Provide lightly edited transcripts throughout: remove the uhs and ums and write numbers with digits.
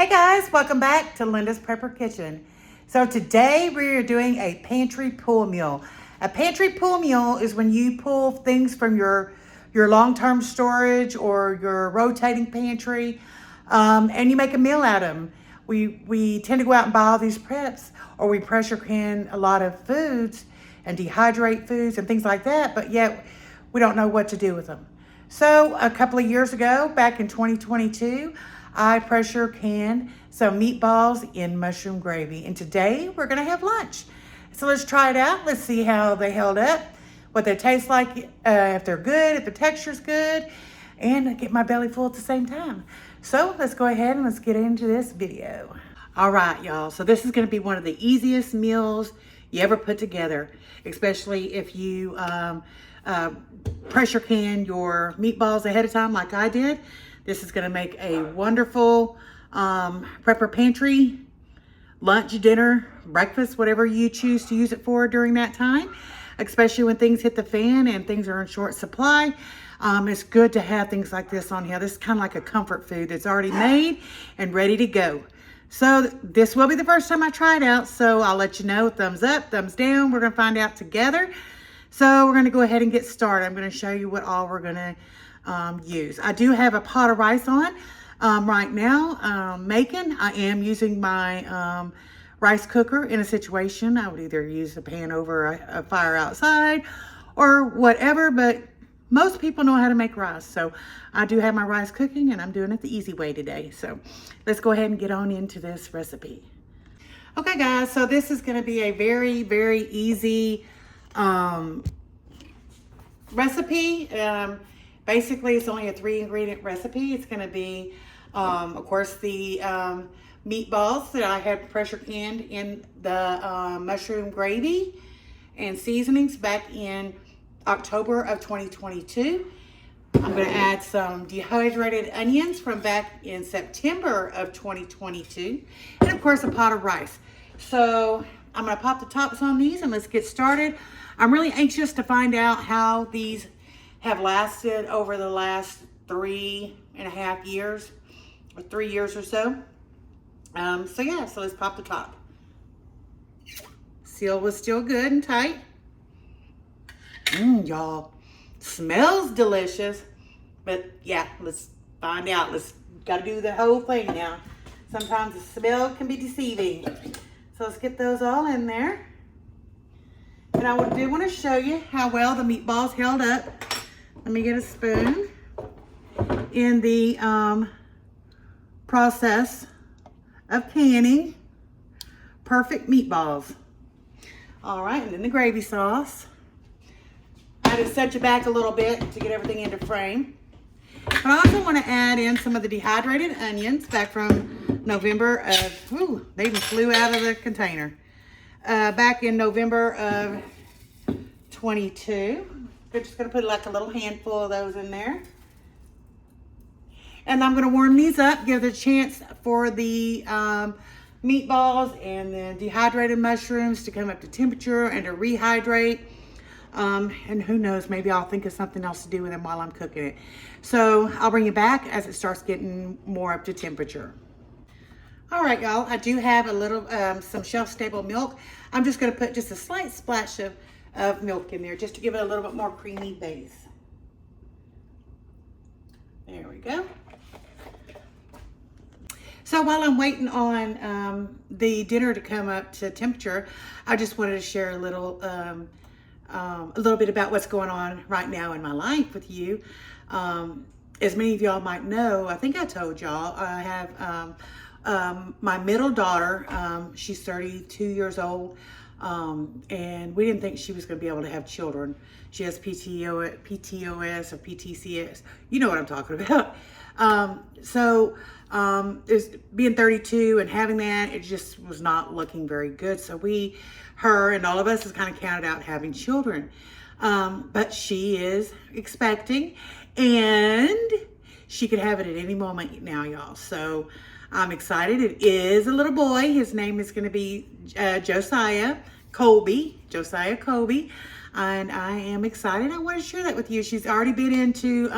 Hey guys, welcome back to Linda's Prepper Kitchen. So today we're doing a pantry pull meal. A pantry pull meal is when you pull things from your long-term storage or your rotating pantry, and you make a meal out of them. We tend to go out and buy all these preps, or we pressure can a lot of foods and dehydrate foods and things like that, but yet we don't know what to do with them. So a couple of years ago, back in 2022, I pressure canned some meatballs in mushroom gravy. And today we're gonna have lunch. So let's try it out. Let's see how they held up, what they taste like, if they're good, if the texture's good, and get my belly full at the same time. So let's go ahead and let's get into this video. All right, y'all. So this is gonna be one of the easiest meals you ever put together, especially if you pressure can your meatballs ahead of time like I did. This is going to make a wonderful prepper pantry, lunch, dinner, breakfast, whatever you choose to use it for during that time, especially when things hit the fan and things are in short supply. It's good to have things like this on here. This is kind of like a comfort food that's already made and ready to go. So this will be the first time I try it out, so I'll let you know. Thumbs up, thumbs down. We're going to find out together. So we're going to go ahead and get started. I'm going to show you what all we're going to use. I do have a pot of rice on right now making. I am using my rice cooker in a situation. I would either use the pan over a fire outside or whatever, but most people know how to make rice. So I do have my rice cooking and I'm doing it the easy way today. So let's go ahead and get on into this recipe. Okay guys, so this is going to be a very, very easy recipe. Basically, it's only a 3-ingredient recipe. It's going to be, of course, the meatballs that I had pressure canned in the mushroom gravy and seasonings back in October of 2022. I'm going to add some dehydrated onions from back in September of 2022. And, of course, a pot of rice. So I'm going to pop the tops on these and let's get started. I'm really anxious to find out how these have lasted over the last 3.5 years or 3 years or so. So yeah, so let's pop the top. Seal was still good and tight. Y'all, smells delicious. But yeah, let's find out. Gotta do the whole thing now. Sometimes the smell can be deceiving. So let's get those all in there. And I do want to show you how well the meatballs held up. Let me get a spoon in the process of canning perfect meatballs. All right, and then the gravy sauce. I just set you back a little bit to get everything into frame. But I also want to add in some of the dehydrated onions back from November of, they even flew out of the container. Back in November of 22. We're just going to put like a little handful of those in there. And I'm going to warm these up, give it a chance for the meatballs and the dehydrated mushrooms to come up to temperature and to rehydrate. And who knows, maybe I'll think of something else to do with them while I'm cooking it. So I'll bring you back as it starts getting more up to temperature. All right, y'all, I do have a little, some shelf-stable milk. I'm just going to put just a slight splash of milk in there just to give it a little bit more creamy base. There we go. So while I'm waiting on the dinner to come up to temperature, I just wanted to share a little bit about what's going on right now in my life with you. As many of y'all might know, I think I told y'all, I have my middle daughter. She's 32 years old. And we didn't think she was going to be able to have children. She has PTOS or PTCS. You know what I'm talking about. Being 32 and having that, it just was not looking very good. So her and all of us has kind of counted out having children. But she is expecting and she could have it at any moment now, y'all. So I'm excited. It is a little boy. His name is going to be Josiah Colby. And I am excited. I want to share that with you. She's already been into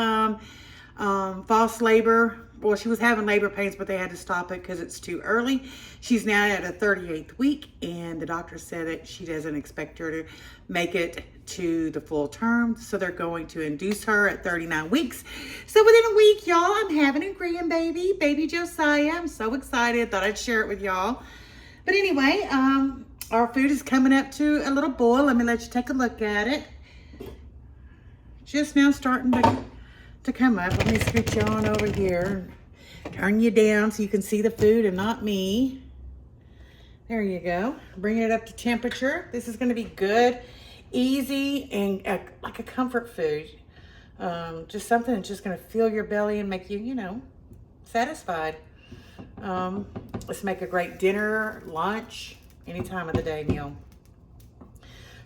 false labor well, she was having labor pains, but they had to stop it because it's too early. She's now at a 38th week, and the doctor said that she doesn't expect her to make it to the full term. So they're going to induce her at 39 weeks. So within a week, y'all, I'm having a grandbaby, baby Josiah. I'm so excited. Thought I'd share it with y'all. But anyway, our food is coming up to a little boil. Let me let you take a look at it. Just now starting to come up. Let me scoot you on over here. Turn you down so you can see the food and not me. There you go. Bringing it up to temperature. This is going to be good, easy, and like a comfort food. Just something that's just going to fill your belly and make you, you know, satisfied. Let's make a great dinner, lunch, any time of the day meal.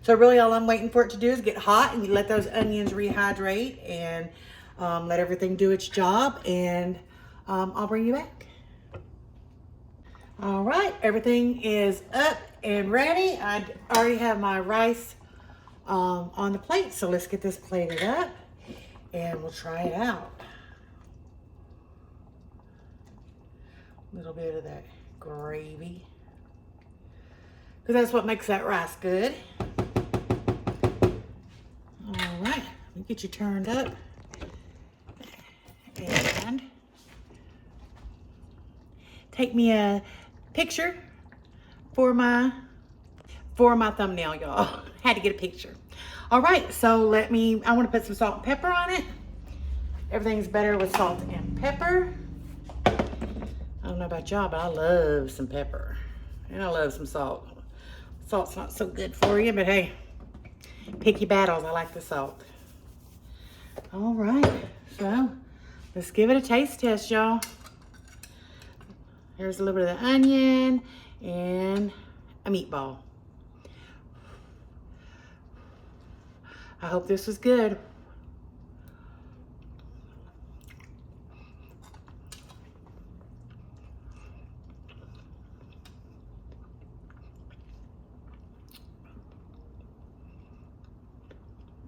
So really all I'm waiting for it to do is get hot and you let those onions rehydrate and let everything do its job, and I'll bring you back. All right, everything is up and ready. I already have my rice on the plate, so let's get this plated up and we'll try it out. A little bit of that gravy, because that's what makes that rice good. All right, let me get you turned up. And take me a picture for my thumbnail, y'all. Had to get a picture. All right, so I want to put some salt and pepper on it. Everything's better with salt and pepper. I don't know about y'all, but I love some pepper. And I love some salt. Salt's not so good for you, but hey, pick your battles. I like the salt. All right, so let's give it a taste test, y'all. Here's a little bit of the onion and a meatball. I hope this was good.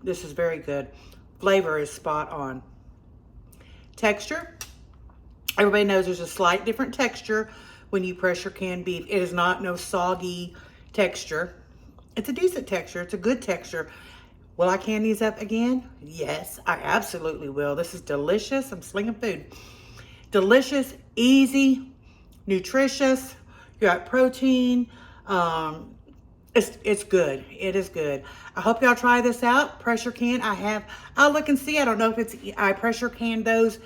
This is very good. Flavor is spot on. Texture. Everybody knows there's a slight different texture when you pressure can beef. It is not no soggy texture. It's a decent texture. It's a good texture. Will I can these up again? Yes, I absolutely will. This is delicious. I'm slinging food. Delicious, easy, nutritious. You got protein. It's good. It is good. I hope y'all try this out. Pressure can. I'll look and see. I don't know if I pressure can those.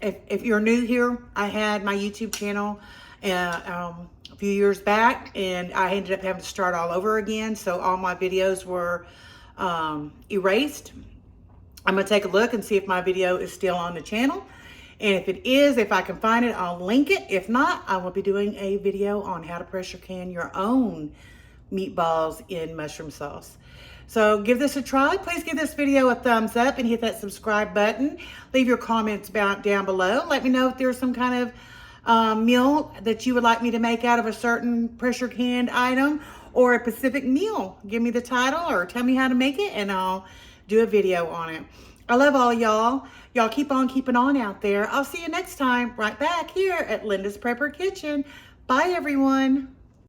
If you're new here, I had my YouTube channel a few years back, and I ended up having to start all over again. So all my videos were erased. I'm gonna take a look and see if my video is still on the channel. And if it is, if I can find it, I'll link it. If not, I will be doing a video on how to pressure can your own meatballs in mushroom sauce. So give this a try. Please give this video a thumbs up and hit that subscribe button. Leave your comments down below. Let me know if there's some kind of meal that you would like me to make out of a certain pressure canned item or a specific meal. Give me the title or tell me how to make it and I'll do a video on it. I love all y'all. Y'all keep on keeping on out there. I'll see you next time right back here at Linda's Prepper Kitchen. Bye, everyone.